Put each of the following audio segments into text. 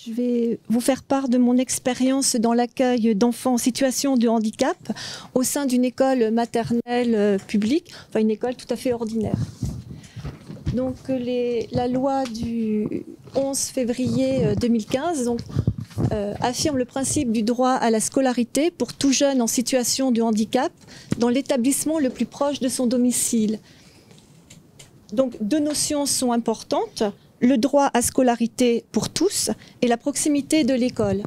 Je vais vous faire part de mon expérience dans l'accueil d'enfants en situation de handicap au sein d'une école maternelle publique, enfin une école tout à fait ordinaire. Donc la loi du 11 février 2015 affirme le principe du droit à la scolarité pour tout jeune en situation de handicap dans l'établissement le plus proche de son domicile. Donc deux notions sont importantes. Le droit à scolarité pour tous et la proximité de l'école.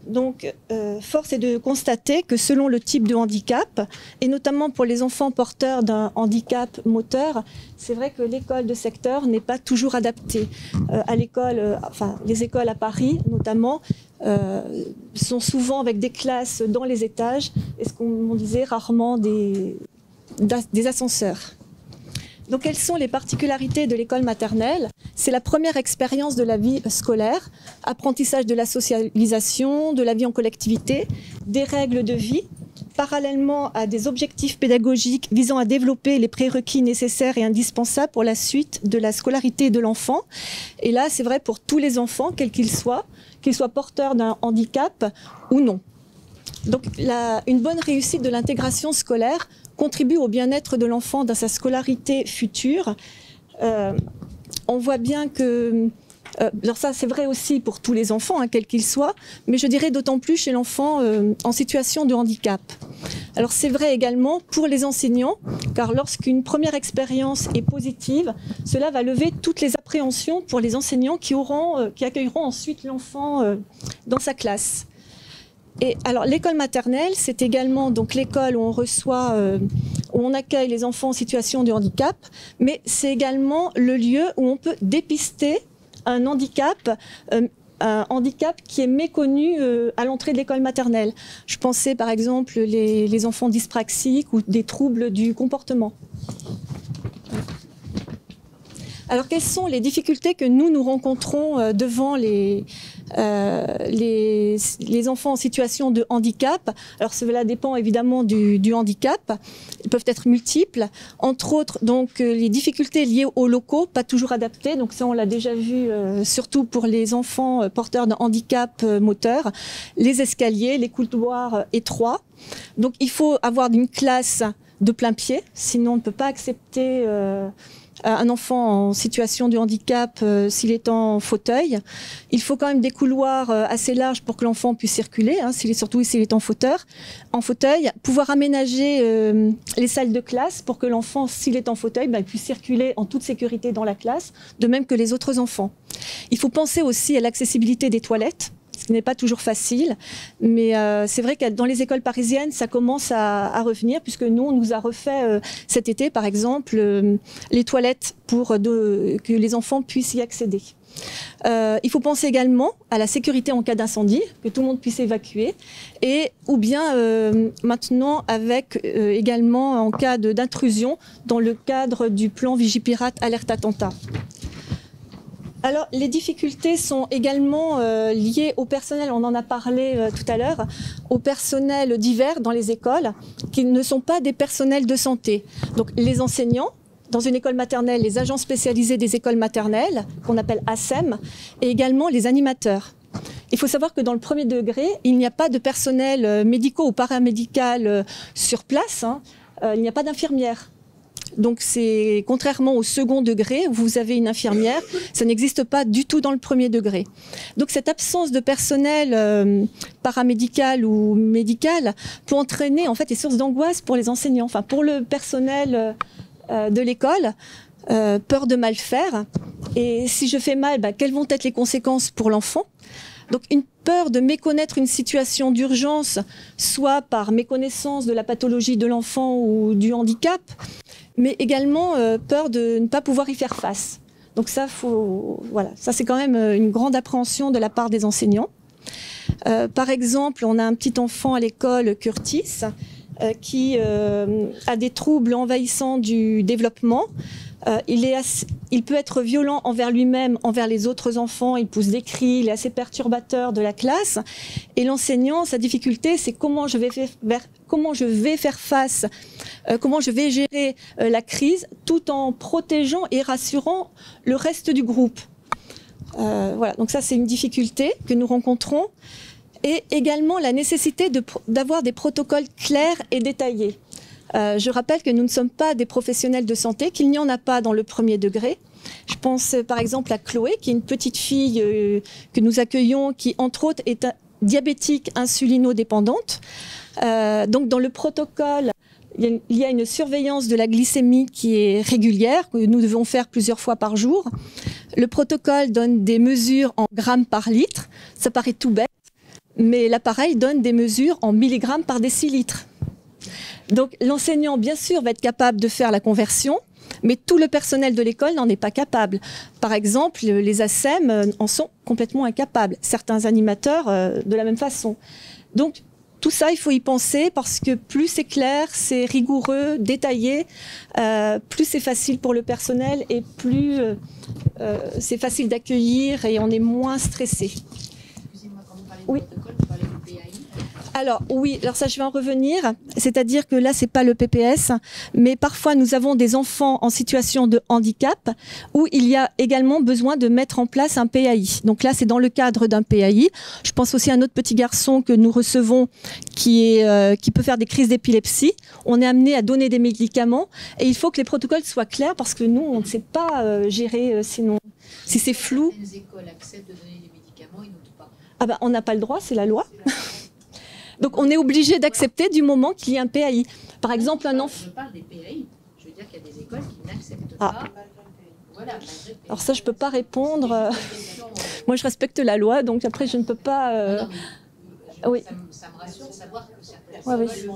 Donc, force est de constater que selon le type de handicap, et notamment pour les enfants porteurs d'un handicap moteur, c'est vrai que l'école de secteur n'est pas toujours adaptée. Les écoles à Paris, notamment, sont souvent avec des classes dans les étages, et ce qu'on disait rarement des ascenseurs. Donc, quelles sont les particularités de l'école maternelle? C'est la première expérience de la vie scolaire, apprentissage de la socialisation, de la vie en collectivité, des règles de vie, parallèlement à des objectifs pédagogiques visant à développer les prérequis nécessaires et indispensables pour la suite de la scolarité de l'enfant. Et là, c'est vrai pour tous les enfants, quels qu'ils soient porteurs d'un handicap ou non. Donc, une bonne réussite de l'intégration scolaire contribue au bien-être de l'enfant dans sa scolarité future. On voit bien que, alors ça c'est vrai aussi pour tous les enfants, quels qu'ils soient, mais je dirais d'autant plus chez l'enfant en situation de handicap. Alors c'est vrai également pour les enseignants, car lorsqu'une première expérience est positive, cela va lever toutes les appréhensions pour les enseignants qui accueilleront ensuite l'enfant dans sa classe. Et alors l'école maternelle, c'est également donc l'école où où on accueille les enfants en situation de handicap, mais c'est également le lieu où on peut dépister un handicap qui est méconnu à l'entrée de l'école maternelle. Je pensais par exemple les enfants dyspraxiques ou des troubles du comportement. Alors, quelles sont les difficultés que nous rencontrons devant les enfants en situation de handicap? Alors, cela dépend évidemment du handicap. Ils peuvent être multiples. Entre autres, donc, les difficultés liées aux locaux, pas toujours adaptés. Donc, ça, on l'a déjà vu, surtout pour les enfants porteurs d'un handicap moteur. Les escaliers, les couloirs étroits. Donc, il faut avoir une classe de plein pied. Sinon, on ne peut pas accepter un enfant en situation de handicap s'il est en fauteuil. Il faut quand même des couloirs assez larges pour que l'enfant puisse circuler, surtout s'il est en fauteuil. Pouvoir aménager les salles de classe pour que l'enfant, s'il est en fauteuil, puisse circuler en toute sécurité dans la classe, de même que les autres enfants. Il faut penser aussi à l'accessibilité des toilettes, ce qui n'est pas toujours facile, mais c'est vrai que dans les écoles parisiennes, ça commence à revenir, puisque nous, on nous a refait cet été, par exemple, les toilettes pour que les enfants puissent y accéder. Il faut penser également à la sécurité en cas d'incendie, que tout le monde puisse évacuer, ou bien maintenant avec également en cas d'intrusion dans le cadre du plan Vigipirate Alerte Attentat. Alors, les difficultés sont également liées au personnel, on en a parlé tout à l'heure, au personnel divers dans les écoles, qui ne sont pas des personnels de santé. Donc, les enseignants, dans une école maternelle, les agents spécialisés des écoles maternelles, qu'on appelle ASEM, et également les animateurs. Il faut savoir que dans le premier degré, il n'y a pas de personnel médical ou paramédical sur place, il n'y a pas d'infirmière. Donc, contrairement au second degré, où vous avez une infirmière, ça n'existe pas du tout dans le premier degré. Donc, cette absence de personnel paramédical ou médical peut entraîner en fait des sources d'angoisse pour les enseignants, enfin pour le personnel de l'école, peur de mal faire. Et si je fais mal, quelles vont être les conséquences pour l'enfant? Donc, une peur de méconnaître une situation d'urgence, soit par méconnaissance de la pathologie de l'enfant ou du handicap, mais également peur de ne pas pouvoir y faire face. Donc ça, ça c'est quand même une grande appréhension de la part des enseignants. Par exemple, on a un petit enfant à l'école, Curtis, qui a des troubles envahissants du développement. Il peut être violent envers lui-même, envers les autres enfants, il pousse des cris, il est assez perturbateur de la classe. Et l'enseignant, sa difficulté, c'est comment je vais faire face, comment je vais gérer la crise, tout en protégeant et rassurant le reste du groupe. Voilà, donc ça c'est une difficulté que nous rencontrons. Et également la nécessité d'avoir des protocoles clairs et détaillés. Je rappelle que nous ne sommes pas des professionnels de santé, qu'il n'y en a pas dans le premier degré. Je pense par exemple à Chloé, qui est une petite fille que nous accueillons, qui entre autres est diabétique insulinodépendante. Donc dans le protocole, il y a une surveillance de la glycémie qui est régulière, que nous devons faire plusieurs fois par jour. Le protocole donne des mesures en grammes par litre. Ça paraît tout bête, mais l'appareil donne des mesures en milligrammes par décilitre. Donc l'enseignant, bien sûr, va être capable de faire la conversion, mais tout le personnel de l'école n'en est pas capable. Par exemple, les ASEM en sont complètement incapables. Certains animateurs de la même façon. Donc tout ça, il faut y penser parce que plus c'est clair, c'est rigoureux, détaillé, plus c'est facile pour le personnel et plus c'est facile d'accueillir et on est moins stressé. Excusez-moi, quand vous parlez de Oui. protocole, vous parlez de PAI. Alors oui, alors ça je vais en revenir, c'est-à-dire que là c'est pas le PPS, mais parfois nous avons des enfants en situation de handicap où il y a également besoin de mettre en place un PAI. Donc là c'est dans le cadre d'un PAI. Je pense aussi à un autre petit garçon que nous recevons qui peut faire des crises d'épilepsie. On est amené à donner des médicaments et il faut que les protocoles soient clairs parce que nous on ne sait pas gérer sinon si c'est flou. Certaines écoles acceptent de donner des médicaments et d'autres pas. Ah ben on n'a pas le droit, c'est la loi. Donc on est obligé d'accepter du moment qu'il y a un PAI. Par exemple, un enfant... Je parle des PAI. Je veux dire qu'il y a des écoles qui n'acceptent Ah. pas. Voilà, malgré le PAI. Alors ça, je ne peux pas répondre. Moi, je respecte la loi, donc après, je ne peux pas... Non, mais oui. ça me rassure de savoir que certaines Ouais, oui. écoles...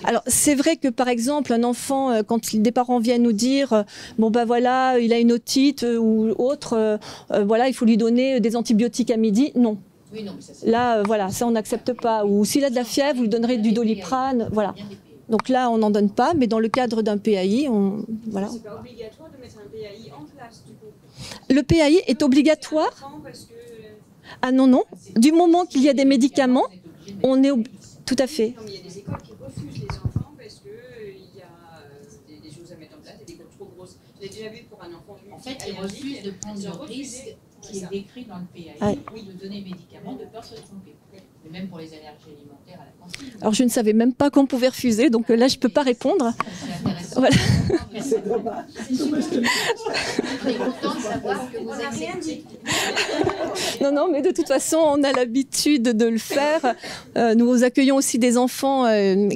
Alors c'est vrai que par exemple, un enfant, quand des parents viennent nous dire bon ben voilà, il a une otite ou autre, voilà, il faut lui donner des antibiotiques à midi, non. Oui, non, mais ça, Là, voilà, ça on n'accepte pas. Ou s'il a de la fièvre, vous lui donnerez du Doliprane, voilà. bien des PAI. Donc là, on n'en donne pas, mais dans le cadre d'un PAI, voilà. C'est pas obligatoire de mettre un PAI en classe, du coup. Le PAI est obligatoire. Parce que, Ah non, non. Du moment qu'il y a des médicaments, on est tout à fait. comme il y a des écoles qui refusent les enfants parce que il y a des choses à mettre en place, des écoles trop grosses. J'ai déjà vu pour un enfant. En fait, ils refusent de prendre le risque qui est décrit dans le PAI, Ouais. de donner médicaments de peur de se tromper. Mais même pour les allergies alimentaires à la cantine. Alors je ne savais même pas qu'on pouvait refuser, donc là je ne peux pas répondre. C'est intéressant. Voilà. On est content de savoir que vous acceptez. Non, non, mais de toute façon, on a l'habitude de le faire. Nous accueillons aussi des enfants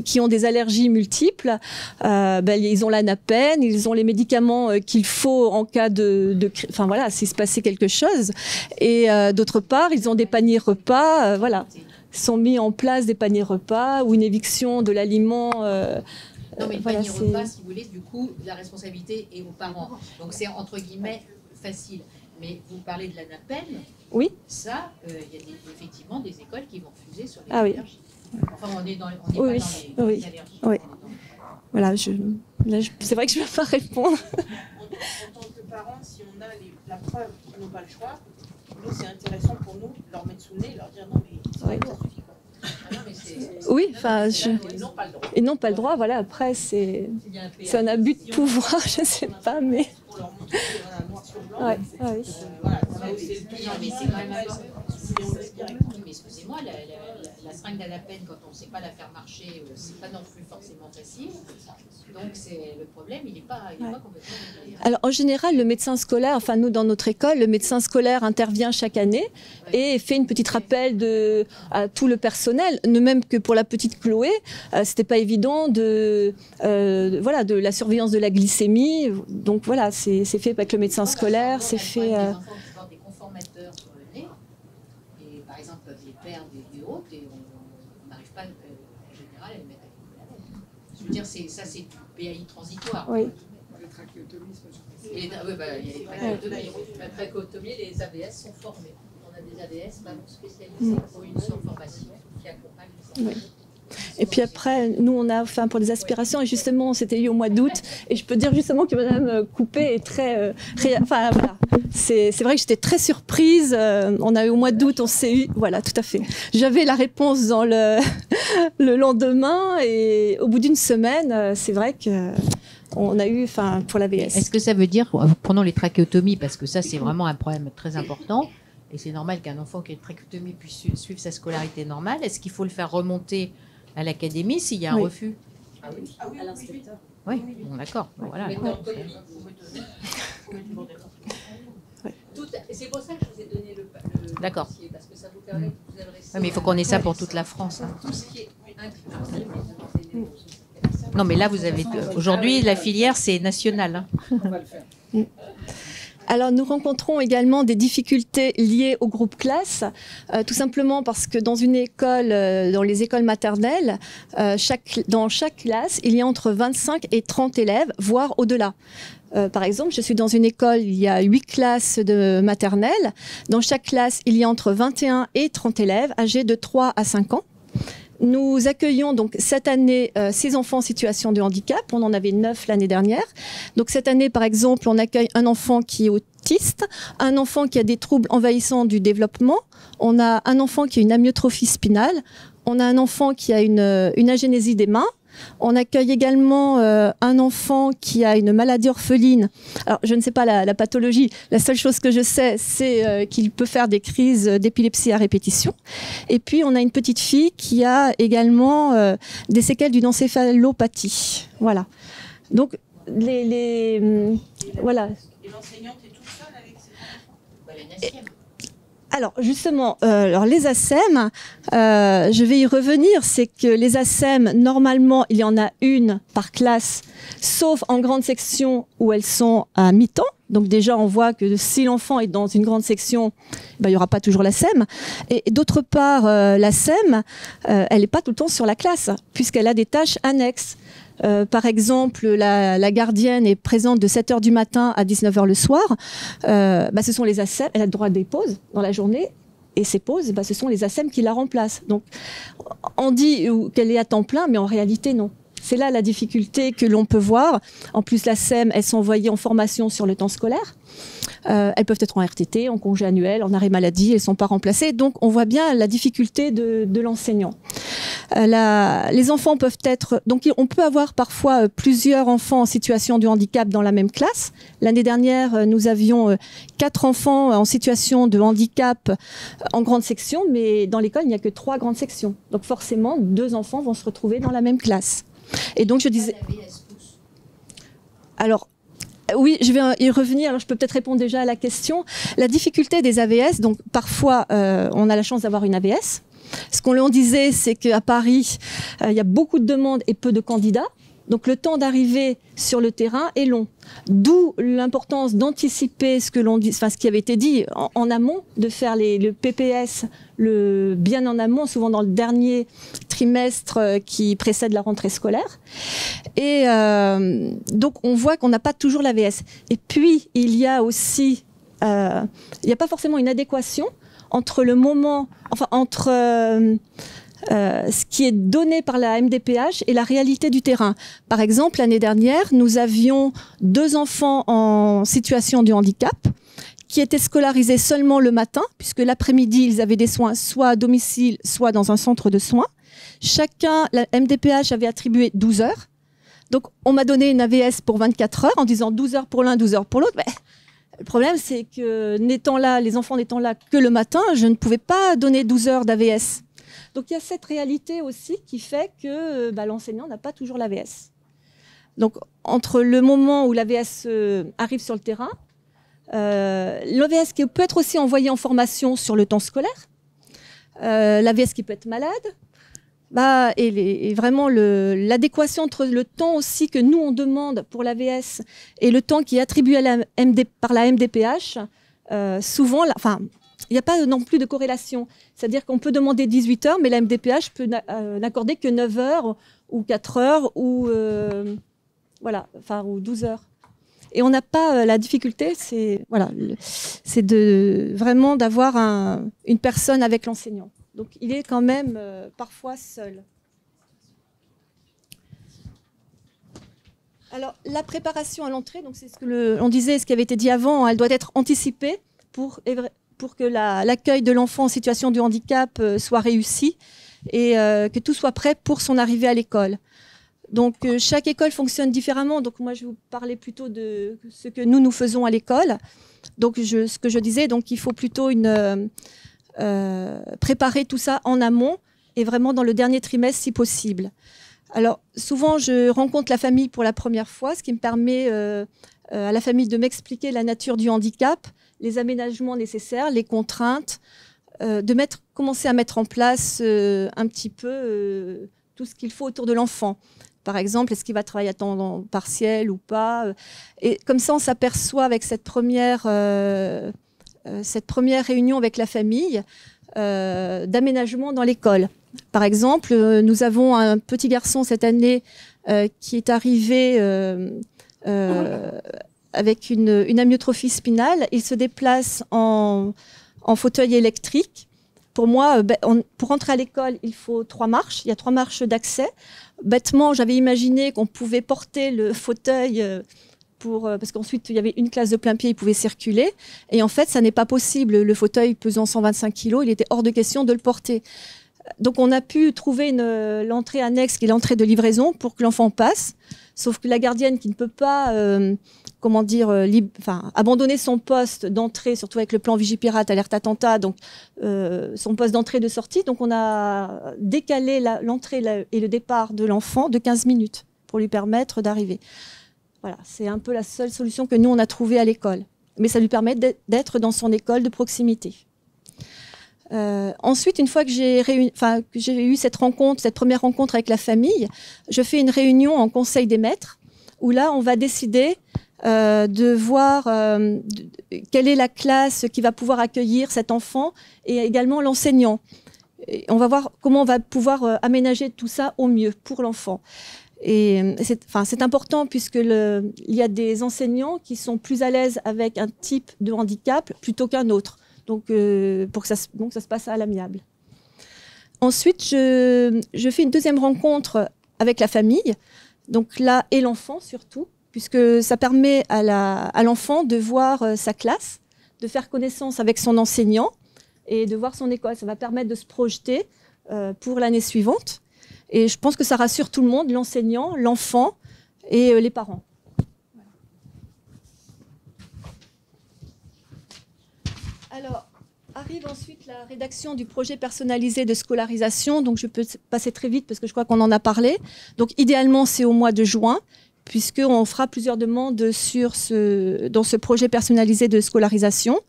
qui ont des allergies multiples. Ils ont l'anapène, ils ont les médicaments qu'il faut en cas enfin voilà, s'il se passait quelque chose. Et d'autre part, ils ont des paniers repas, voilà. Sont mis en place des paniers repas ou une éviction de l'aliment. Non, mais le voilà, panier c'est- repas, si vous voulez, du coup, la responsabilité est aux parents. Donc c'est entre guillemets facile. Mais vous parlez de l'anapène, Oui. ça, il y a effectivement des écoles qui vont refuser sur les Ah oui. allergies. Enfin, on est, on est Oui, pas dans les oui, allergies. oui. on est dans- Voilà, c'est vrai que je ne peux pas répondre. En tant que parents, si on a la preuve qu'ils n'ont pas le choix, nous, c'est intéressant pour nous de leur mettre sous le nez et leur dire non, mais ça Ouais. suffit quoi. Ah non, mais c'est- Oui, non, enfin, mais c'est là, ils n'ont pas le droit. ils n'ont pas le droit. Voilà, après, c'est Il y a un PAI. un abus de pouvoir, je ne sais pas, mais. Pour leur montrer voilà, noir sur blanc. Ouais, ouais, oui. Voilà, Non, ça, mais c'est c'est quand même important. Et on laisse direct. Oui, mais excusez-moi, la seringue d'anapène, quand on ne sait pas la faire marcher, c'est pas non plus forcément facile. Donc c'est le problème, il n'est pas complètement réglé. Alors en général, le médecin scolaire, enfin nous dans notre école, le médecin scolaire intervient chaque année et fait une petite rappel à tout le personnel. Ne même que pour la petite Chloé, c'était pas évident de la surveillance de la glycémie. Donc voilà, c'est fait avec le médecin scolaire, c'est fait. Des enfants qui portent des conformateurs sur le nez, et par exemple des pères des autres, et on n'arrive pas en général à les mettre avec la même. Je veux dire, c'est du PAI transitoire. Oui. Le trachéotomie, c'est pas Et il y a les trachéotomies. La trachéotomie, les AVS sont formés. On a des AVS vraiment spécialisés pour une formation qui accompagne les enfants. Et puis après, nous, on a enfin pour des aspirations, et justement, on s'était eu au mois d'août, et je peux dire justement que Madame Coupé est très... enfin, voilà. C'est vrai que j'étais très surprise. On a eu au mois d'août, on s'est eu... Voilà, tout à fait. J'avais la réponse dans le lendemain, et au bout d'une semaine, c'est vrai que... On a eu, enfin, pour l'AVS. Est-ce que ça veut dire, prenons les trachéotomies, parce que ça, c'est vraiment un problème très important, et c'est normal qu'un enfant qui a une trachéotomie puisse suivre sa scolarité normale. Est-ce qu'il faut le faire remonter à l'académie s'il y a un refus? Ah oui, à l'inspecteur. Oui, bon, d'accord. Bon, voilà. C'est pour ça que je vous ai donné le D'accord. dossier, parce que ça vous permet de vous adresser. Oui, mais il faut qu'on ait ça pour toute la France. Hein. Tout ce qui est inclus. Non, mais là, vous avez... Aujourd'hui, la filière, c'est national. Hein. On va le faire. Alors, nous rencontrons également des difficultés liées au groupe classe, tout simplement parce que dans une école, dans les écoles maternelles, dans chaque classe, il y a entre 25 et 30 élèves, voire au-delà. Par exemple, je suis dans une école, il y a 8 classes de maternelle. Dans chaque classe, il y a entre 21 et 30 élèves âgés de 3 à 5 ans. Nous accueillons donc cette année 6 enfants en situation de handicap. On en avait 9 l'année dernière. Donc cette année, par exemple, on accueille un enfant qui est autiste, un enfant qui a des troubles envahissants du développement, on a un enfant qui a une amyotrophie spinale, on a un enfant qui a une agénésie des mains. On accueille également un enfant qui a une maladie orpheline. Alors, je ne sais pas la pathologie. La seule chose que je sais, c'est qu'il peut faire des crises d'épilepsie à répétition. Et puis, on a une petite fille qui a également des séquelles d'une encéphalopathie. Voilà. Donc, voilà. Et l'enseignante est toute seule avec ses enfants? Alors justement, les ASEM, je vais y revenir, c'est que les ASEM, normalement, il y en a une par classe, sauf en grande section où elles sont à mi-temps. Donc déjà, on voit que si l'enfant est dans une grande section, il n'y aura pas toujours l'ASEM. Et d'autre part, l'ASEM, elle n'est pas tout le temps sur la classe, puisqu'elle a des tâches annexes. Par exemple, la gardienne est présente de 7h du matin à 19h le soir. Ce sont les ASEM, elle a le droit à des pauses dans la journée. Et ces pauses, ce sont les ASEM qui la remplacent. Donc, on dit qu'elle est à temps plein, mais en réalité, non. C'est là la difficulté que l'on peut voir. En plus, l'ASEM, elles sont envoyées en formation sur le temps scolaire. Elles peuvent être en RTT, en congé annuel, en arrêt maladie, elles ne sont pas remplacées. Donc, on voit bien la difficulté de l'enseignant. Les enfants peuvent être... Donc, on peut avoir parfois plusieurs enfants en situation de handicap dans la même classe. L'année dernière, nous avions 4 enfants en situation de handicap en grande section, mais dans l'école, il n'y a que 3 grandes sections. Donc, forcément, 2 enfants vont se retrouver dans la même classe. Et donc, je disais... Alors... Oui, je vais y revenir. Alors, je peux peut-être répondre déjà à la question. La difficulté des AVS, donc parfois, on a la chance d'avoir une AVS. Ce qu'on leur disait, c'est qu'à Paris, il y a beaucoup de demandes et peu de candidats. Donc, le temps d'arriver sur le terrain est long. D'où l'importance d'anticiper ce qui avait été dit en amont, de faire le PPS bien en amont, souvent dans le dernier trimestre qui précède la rentrée scolaire. Et donc, on voit qu'on n'a pas toujours l'AVS. Et puis, il y a aussi, il n'y a pas forcément une adéquation entre le moment, ce qui est donné par la MDPH et la réalité du terrain. Par exemple, l'année dernière, nous avions 2 enfants en situation de handicap qui étaient scolarisés seulement le matin, puisque l'après-midi, ils avaient des soins soit à domicile, soit dans un centre de soins. Chacun, la MDPH avait attribué 12 heures. Donc, on m'a donné une AVS pour 24 heures en disant 12 heures pour l'un, 12 heures pour l'autre. Mais le problème, c'est que les enfants n'étant là que le matin, je ne pouvais pas donner 12 heures d'AVS. Donc, il y a cette réalité aussi qui fait que l'enseignant n'a pas toujours l'AVS. Donc, entre le moment où l'AVS arrive sur le terrain, l'AVS qui peut être aussi envoyé en formation sur le temps scolaire, l'AVS qui peut être malade, et vraiment l'adéquation entre le temps aussi que nous on demande pour l'AVS et le temps qui est attribué par la MDPH, souvent, il n'y a pas non plus de corrélation. C'est-à-dire qu'on peut demander 18 heures, mais la MDPH peut n'accorder que 9 heures ou 4 heures ou 12 heures. Et on n'a pas la difficulté, c'est vraiment d'avoir une personne avec l'enseignant. Donc il est quand même parfois seul. Alors, la préparation à l'entrée, donc c'est ce que on disait, ce qui avait été dit avant, elle doit être anticipée pour que l'accueil de l'enfant en situation de handicap soit réussi et que tout soit prêt pour son arrivée à l'école. Donc, chaque école fonctionne différemment. Donc, moi, je vais vous parler plutôt de ce que nous faisons à l'école. Donc, ce que je disais, donc, il faut plutôt préparer tout ça en amont et vraiment dans le dernier trimestre, si possible. Alors, souvent, je rencontre la famille pour la première fois, ce qui me permet à la famille de m'expliquer la nature du handicap, les aménagements nécessaires, les contraintes, commencer à mettre en place un petit peu tout ce qu'il faut autour de l'enfant. Par exemple, est-ce qu'il va travailler à temps partiel ou pas? Et comme ça, on s'aperçoit avec cette première réunion avec la famille d'aménagement dans l'école. Par exemple, nous avons un petit garçon cette année qui est arrivé avec une amyotrophie spinale. Il se déplace en fauteuil électrique. Pour moi, pour rentrer à l'école, il faut 3 marches. Il y a 3 marches d'accès. Bêtement, j'avais imaginé qu'on pouvait porter le fauteuil parce qu'ensuite, il y avait une classe de plein pied, il pouvait circuler. Et en fait, ça n'est pas possible. Le fauteuil pesant 125 kg, il était hors de question de le porter. Donc, on a pu trouver l'entrée annexe, qui est l'entrée de livraison, pour que l'enfant passe. Sauf que la gardienne qui ne peut pas, abandonner son poste d'entrée, surtout avec le plan Vigipirate, alerte attentat, donc son poste d'entrée et de sortie. Donc, on a décalé l'entrée et le départ de l'enfant de 15 minutes pour lui permettre d'arriver. Voilà, c'est un peu la seule solution que nous, on a trouvée à l'école. Mais ça lui permet d'être dans son école de proximité. Ensuite, une fois que j'ai eu cette première rencontre avec la famille, je fais une réunion en conseil des maîtres où là, on va décider de voir quelle est la classe qui va pouvoir accueillir cet enfant et également l'enseignant. On va voir comment on va pouvoir aménager tout ça au mieux pour l'enfant. Et c'est important puisque il y a des enseignants qui sont plus à l'aise avec un type de handicap plutôt qu'un autre. Donc, pour que ça se passe à l'amiable. Ensuite, je fais une deuxième rencontre avec la famille, donc là, et l'enfant surtout, puisque ça permet à l'enfant de voir sa classe, de faire connaissance avec son enseignant et de voir son école. Ça va permettre de se projeter pour l'année suivante. Et je pense que ça rassure tout le monde, l'enseignant, l'enfant et les parents. Alors, arrive ensuite la rédaction du projet personnalisé de scolarisation. Donc, je peux passer très vite parce que je crois qu'on en a parlé. Donc, idéalement, c'est au mois de juin, puisqu'on fera plusieurs demandes dans ce projet personnalisé de scolarisation.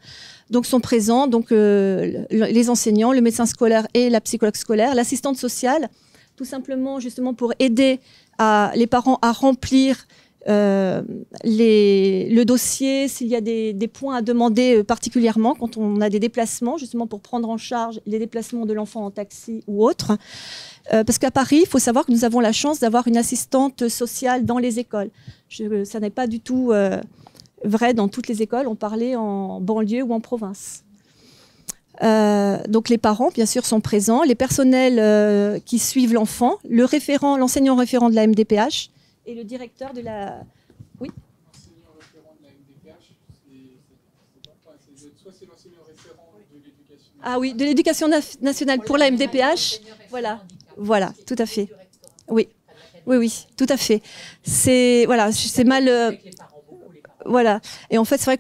Donc, sont présents les enseignants, le médecin scolaire et la psychologue scolaire, l'assistante sociale, tout simplement justement pour aider les parents à remplir le dossier, s'il y a des points à demander particulièrement quand on a des déplacements, justement pour prendre en charge les déplacements de l'enfant en taxi ou autre. Parce qu'à Paris, il faut savoir que nous avons la chance d'avoir une assistante sociale dans les écoles. Ça n'est pas du tout vrai dans toutes les écoles, on parlait en banlieue ou en province. Donc les parents, bien sûr, sont présents, les personnels qui suivent l'enfant, l'enseignant référent de la MDPH, et le directeur de la... Oui. L'enseignant référent de la MDPH, soit c'est l'enseignant référent de l'éducation nationale. Ah oui, de l'éducation nationale pour la MDPH. Voilà, tout à fait. Oui, tout à fait. C'est mal... Voilà. Et en fait, c'est vrai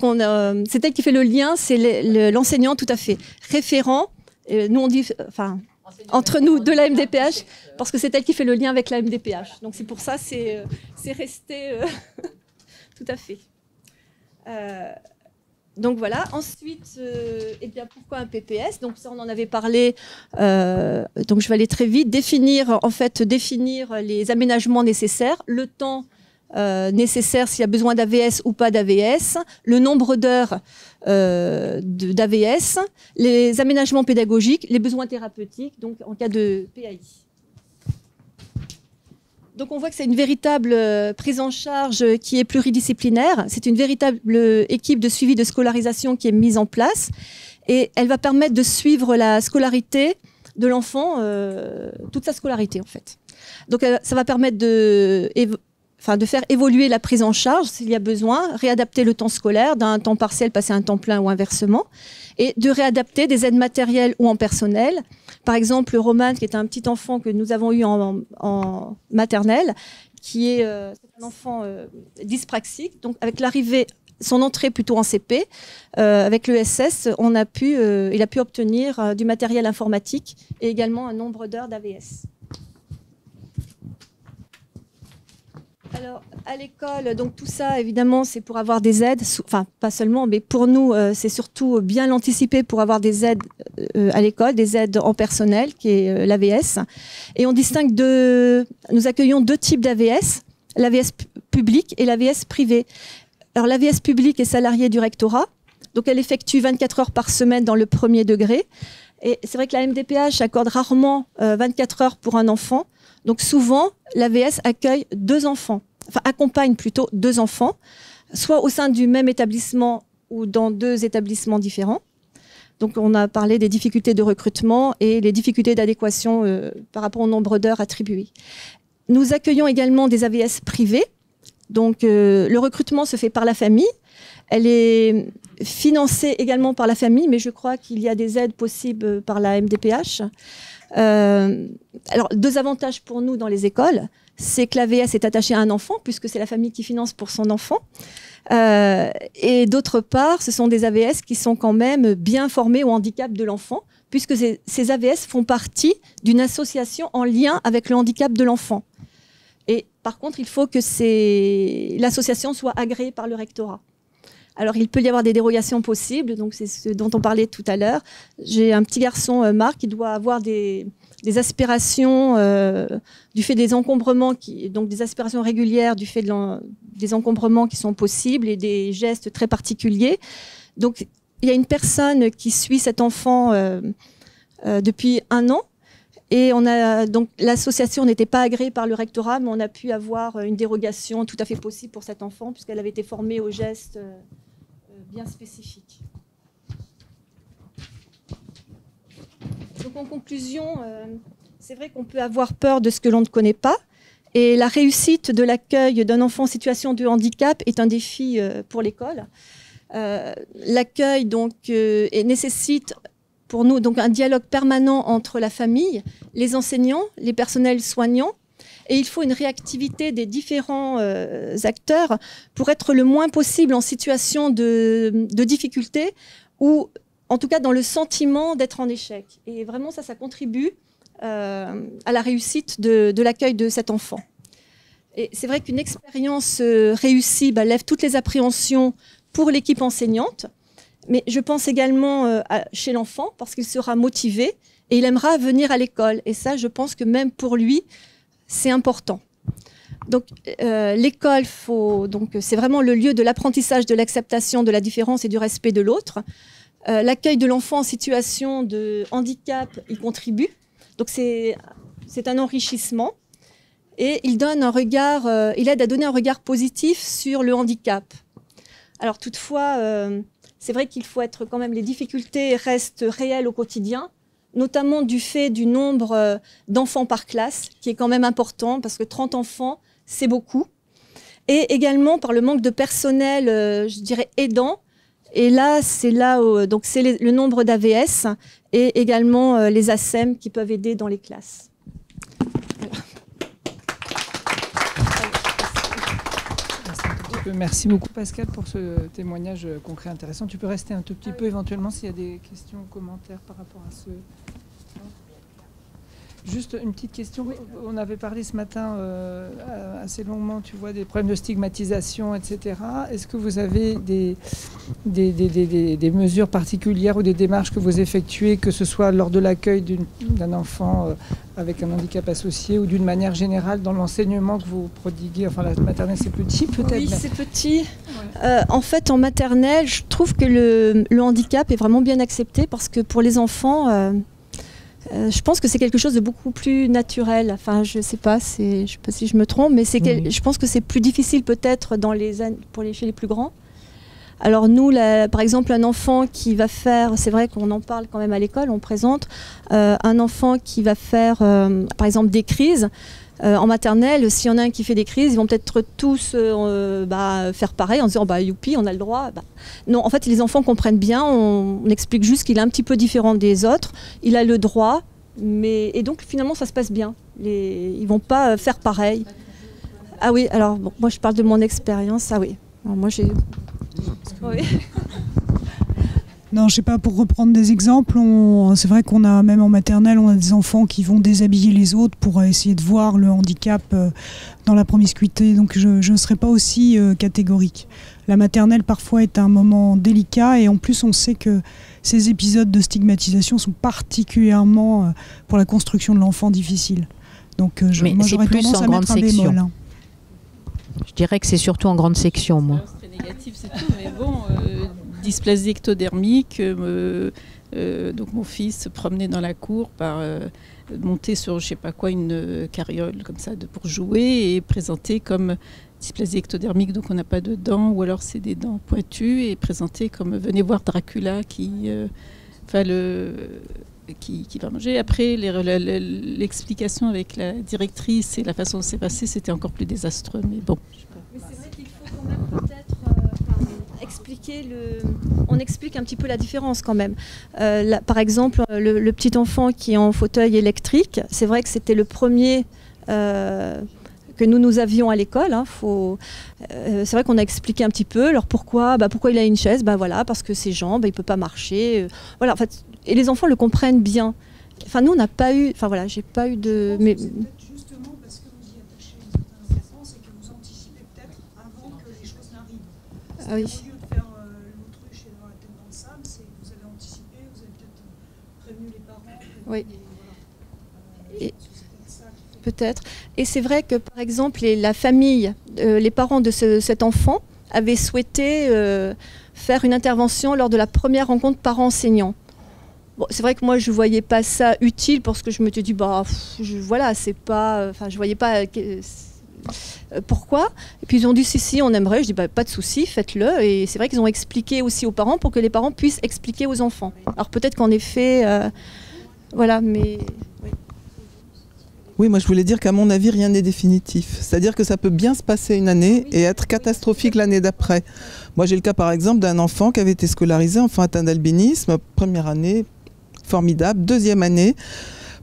c'est elle qui fait le lien, c'est l'enseignant, tout à fait. Référent, nous on dit... entre nous, de la MDPH, parce que c'est elle qui fait le lien avec la MDPH. Donc c'est pour ça, c'est resté tout à fait. Donc voilà. Ensuite, pourquoi un PPS? Donc ça, on en avait parlé. Donc je vais aller très vite. Définir les aménagements nécessaires, le temps nécessaire s'il y a besoin d'AVS ou pas d'AVS, le nombre d'heures d'AVS, les aménagements pédagogiques, les besoins thérapeutiques, donc en cas de PAI. Donc on voit que c'est une véritable prise en charge qui est pluridisciplinaire. C'est une véritable équipe de suivi de scolarisation qui est mise en place et elle va permettre de suivre la scolarité de l'enfant, toute sa scolarité en fait. Donc ça va permettre de faire évoluer la prise en charge s'il y a besoin, réadapter le temps scolaire d'un temps partiel passer à un temps plein ou inversement, et de réadapter des aides matérielles ou en personnel. Par exemple, Roman, qui est un petit enfant que nous avons eu en maternelle, qui est un enfant dyspraxique, donc avec l'arrivée, son entrée plutôt en CP, avec l'ESS, il a pu obtenir du matériel informatique et également un nombre d'heures d'AVS. Alors, à l'école, donc tout ça, évidemment, c'est pour avoir des aides, enfin, pas seulement, mais pour nous, c'est surtout bien l'anticiper pour avoir des aides à l'école, des aides en personnel, qui est l'AVS. Et on distingue nous accueillons 2 types d'AVS, l'AVS public et l'AVS privé. Alors, l'AVS public est salariée du rectorat, donc elle effectue 24 heures par semaine dans le premier degré. Et c'est vrai que la MDPH accorde rarement 24 heures pour un enfant. Donc souvent, l'AVS accueille 2 enfants, enfin accompagne plutôt 2 enfants, soit au sein du même établissement ou dans 2 établissements différents. Donc on a parlé des difficultés de recrutement et les difficultés d'adéquation par rapport au nombre d'heures attribuées. Nous accueillons également des AVS privés. Donc le recrutement se fait par la famille. Elle est financée également par la famille, mais je crois qu'il y a des aides possibles par la MDPH. Alors, 2 avantages pour nous dans les écoles, c'est que l'AVS est attachée à un enfant, puisque c'est la famille qui finance pour son enfant. Et d'autre part, ce sont des AVS qui sont quand même bien formés au handicap de l'enfant, puisque ces AVS font partie d'une association en lien avec le handicap de l'enfant. Et par contre, il faut que l'association soit agréée par le rectorat. Alors, il peut y avoir des dérogations possibles, donc c'est ce dont on parlait tout à l'heure. J'ai un petit garçon, Marc, qui doit avoir des aspirations du fait des encombrements, donc des aspirations régulières du fait des encombrements qui sont possibles et des gestes très particuliers. Donc, il y a une personne qui suit cet enfant depuis 1 an. Et donc l'association n'était pas agréée par le rectorat, mais on a pu avoir une dérogation tout à fait possible pour cet enfant, puisqu'elle avait été formée aux gestes bien spécifiques. Donc en conclusion, c'est vrai qu'on peut avoir peur de ce que l'on ne connaît pas. Et la réussite de l'accueil d'un enfant en situation de handicap est un défi pour l'école. L'accueil donc nécessite pour nous donc un dialogue permanent entre la famille, les enseignants, les personnels soignants, et il faut une réactivité des différents acteurs pour être le moins possible en situation de difficulté ou en tout cas dans le sentiment d'être en échec. Et vraiment ça contribue à la réussite de l'accueil de cet enfant. Et c'est vrai qu'une expérience réussie lève toutes les appréhensions pour l'équipe enseignante, mais je pense également chez l'enfant parce qu'il sera motivé et il aimera venir à l'école. Et ça, je pense que même pour lui, c'est important. Donc l'école, c'est vraiment le lieu de l'apprentissage, de l'acceptation de la différence et du respect de l'autre. L'accueil de l'enfant en situation de handicap y contribue. Donc c'est un enrichissement. Et il aide à donner un regard positif sur le handicap. Alors toutefois, c'est vrai qu'il faut être quand même, les difficultés restent réelles au quotidien, notamment du fait du nombre d'enfants par classe, qui est quand même important, parce que 30 enfants, c'est beaucoup. Et également par le manque de personnel, je dirais, aidant. Et là, c'est le nombre d'AVS et également les ASEM qui peuvent aider dans les classes. Voilà. Merci beaucoup Pascal pour ce témoignage concret intéressant. Tu peux rester un tout petit peu éventuellement s'il y a des questions ou commentaires par rapport à ce... Juste une petite question. On avait parlé ce matin assez longuement, tu vois, des problèmes de stigmatisation, etc. Est-ce que vous avez des mesures particulières ou des démarches que vous effectuez, que ce soit lors de l'accueil d'un enfant avec un handicap associé ou d'une manière générale dans l'enseignement que vous prodiguez? Enfin, la maternelle, c'est petit peut-être. Oui, c'est petit. Ouais. En fait, en maternelle, je trouve que le handicap est vraiment bien accepté parce que pour les enfants... je pense que c'est quelque chose de beaucoup plus naturel. Enfin, je sais pas si je me trompe, mais je pense que c'est plus difficile peut-être chez les plus grands. Alors nous, par exemple, un enfant qui va faire, c'est vrai qu'on en parle quand même à l'école, on présente un enfant qui va faire, par exemple, des crises. En maternelle, s'il y en a un qui fait des crises, ils vont peut-être tous faire pareil en disant youpi, on a le droit. Non, en fait, les enfants comprennent bien. On explique juste qu'il est un petit peu différent des autres. Il a le droit, et donc finalement, ça se passe bien. Ils ne vont pas faire pareil. Ah oui, alors bon, moi je parle de mon expérience. Ah oui, alors, moi j'ai. Oui. Non, je sais pas, pour reprendre des exemples, c'est vrai qu'on a, même en maternelle, on a des enfants qui vont déshabiller les autres pour essayer de voir le handicap dans la promiscuité, donc je ne serais pas aussi catégorique. La maternelle, parfois, est un moment délicat, et en plus, on sait que ces épisodes de stigmatisation sont particulièrement, pour la construction de l'enfant, difficiles. Donc moi, j'aurais tendance à mettre un bémol. Hein. Je dirais que c'est surtout en grande section, moi. C'est négatif, c'est tout, mais bon... dysplasie ectodermique, donc mon fils se promenait dans la cour, monter sur je sais pas quoi, une carriole comme ça pour jouer, et présenté comme dysplasie ectodermique, donc on n'a pas de dents, ou alors c'est des dents pointues, et présenté comme venez voir Dracula qui va manger. Après, l'explication avec la directrice et la façon dont c'est passé, c'était encore plus désastreux, mais bon. Mais c'est vrai qu'il faut quand même peut-être on explique un petit peu la différence quand même. Par exemple, le petit enfant qui est en fauteuil électrique, c'est vrai que c'était le premier que nous avions à l'école. Hein, c'est vrai qu'on a expliqué un petit peu alors pourquoi il a une chaise. Voilà, parce que ses jambes, il ne peut pas marcher. Voilà, en fait, et les enfants le comprennent bien. Enfin, nous, on n'a pas eu... Enfin, voilà, j'ai pas eu de... Mais... Justement parce que vous y attachez une certaine importance et que vous anticipez peut-être avant que les choses n'arrivent. Ah oui. L'autruche est dans la tête dans le sable, c'est que vous avez anticipé, vous avez peut-être prévenu les parents. Oui. Voilà. Peut-être. Et c'est vrai que, par exemple, la famille, les parents de cet enfant avaient souhaité faire une intervention lors de la première rencontre parents-enseignants. Bon, c'est vrai que moi, je ne voyais pas ça utile parce que je me suis dit, c'est pas... Enfin, je ne voyais pas... pourquoi? Et puis ils ont dit si on aimerait. Je dis pas de souci, faites-le. Et c'est vrai qu'ils ont expliqué aussi aux parents pour que les parents puissent expliquer aux enfants. Alors peut-être qu'en effet, voilà, mais... Oui. Oui, moi je voulais dire qu'à mon avis, rien n'est définitif. C'est-à-dire que ça peut bien se passer une année et être catastrophique l'année d'après. Moi j'ai le cas par exemple d'un enfant qui avait été scolarisé, enfant atteint d'albinisme, première année, formidable, deuxième année,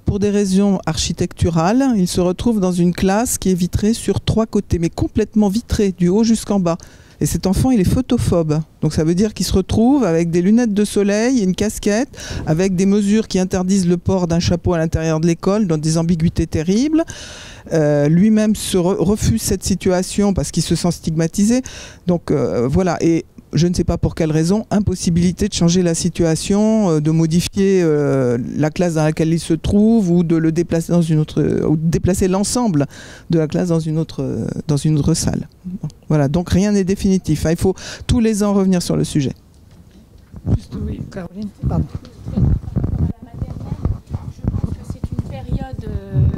pour des raisons architecturales, il se retrouve dans une classe qui est vitrée sur 3 côtés, mais complètement vitrée, du haut jusqu'en bas. Et cet enfant, il est photophobe. Donc ça veut dire qu'il se retrouve avec des lunettes de soleil, une casquette, avec des mesures qui interdisent le port d'un chapeau à l'intérieur de l'école, dans des ambiguïtés terribles. Lui-même refuse cette situation parce qu'il se sent stigmatisé. Donc voilà. Et je ne sais pas pour quelle raison, impossibilité de changer la situation, de modifier la classe dans laquelle il se trouve, ou de le déplacer dans une autre, ou de déplacer l'ensemble de la classe dans une autre salle. Voilà, donc rien n'est définitif. Hein. Il faut tous les ans revenir sur le sujet. Juste, oui, Caroline, pardon.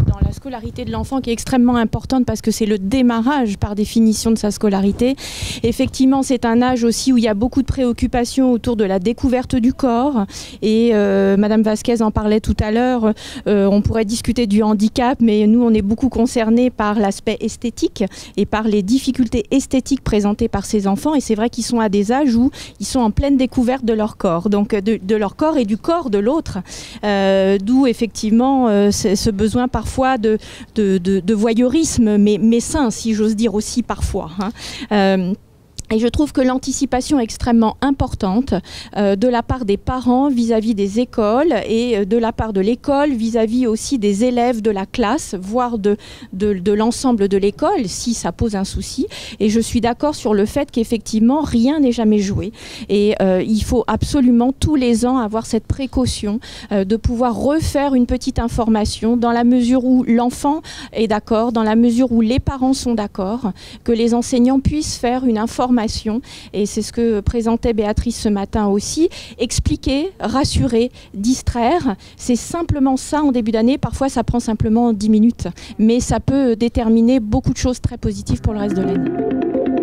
Dans la scolarité de l'enfant qui est extrêmement importante parce que c'est le démarrage par définition de sa scolarité. Effectivement, c'est un âge aussi où il y a beaucoup de préoccupations autour de la découverte du corps et Madame Vasquez en parlait tout à l'heure, on pourrait discuter du handicap, mais nous on est beaucoup concernés par l'aspect esthétique et par les difficultés esthétiques présentées par ces enfants, et c'est vrai qu'ils sont à des âges où ils sont en pleine découverte de leur corps, donc de leur corps et du corps de l'autre, d'où effectivement ce besoin parfois de voyeurisme, mais sain, si j'ose dire aussi parfois. Hein. Et je trouve que l'anticipation est extrêmement importante de la part des parents vis-à-vis des écoles et de la part de l'école vis-à-vis aussi des élèves de la classe, voire de l'ensemble de l'école, si ça pose un souci. Et je suis d'accord sur le fait qu'effectivement, rien n'est jamais joué. Et il faut absolument tous les ans avoir cette précaution de pouvoir refaire une petite information dans la mesure où l'enfant est d'accord, dans la mesure où les parents sont d'accord, que les enseignants puissent faire une information. Et c'est ce que présentait Béatrice ce matin aussi. Expliquer, rassurer, distraire, c'est simplement ça en début d'année. Parfois, ça prend simplement 10 minutes. Mais ça peut déterminer beaucoup de choses très positives pour le reste de l'année.